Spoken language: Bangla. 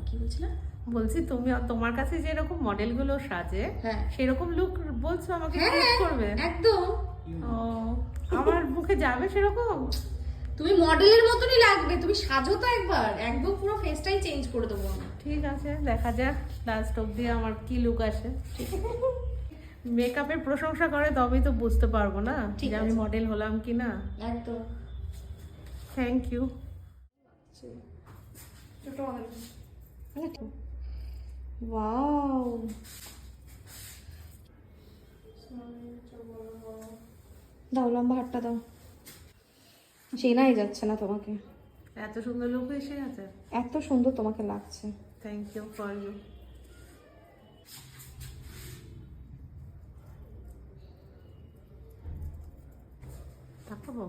কি বলছিলাম? বলছি তুমি তোমার কাছে যেরকম মডেলগুলো সাজে হ্যাঁ সেরকম লুক বলছো আমাকে হ্যাঁ ক্রিয়েট করবে? একদম। ও, আমার মুখে যাবে সেরকম? তুমি মডেলের মতনই লাগবে, তুমি সাজো তো একবার, একদম পুরো ফেসটাই চেঞ্জ করে দেবো আমি। ঠিক আছে, দেখা যাক লাস্ট অবধি আমার কি লুক আসে। মেকআপের প্রশংসা করে তবেই তো বুঝতে পারবো না ঠিক যে আমি আছে। মডেল হলাম কি না। একদম। Thank you. ওয়াও, দাও লম্বা হাতটা দাও, চেনাই যাচ্ছে না তোমাকে, এত সুন্দর লুক এসে গেছে। এত সুন্দর তোমাকে লাগছে। Thank you for you. তাকাবো।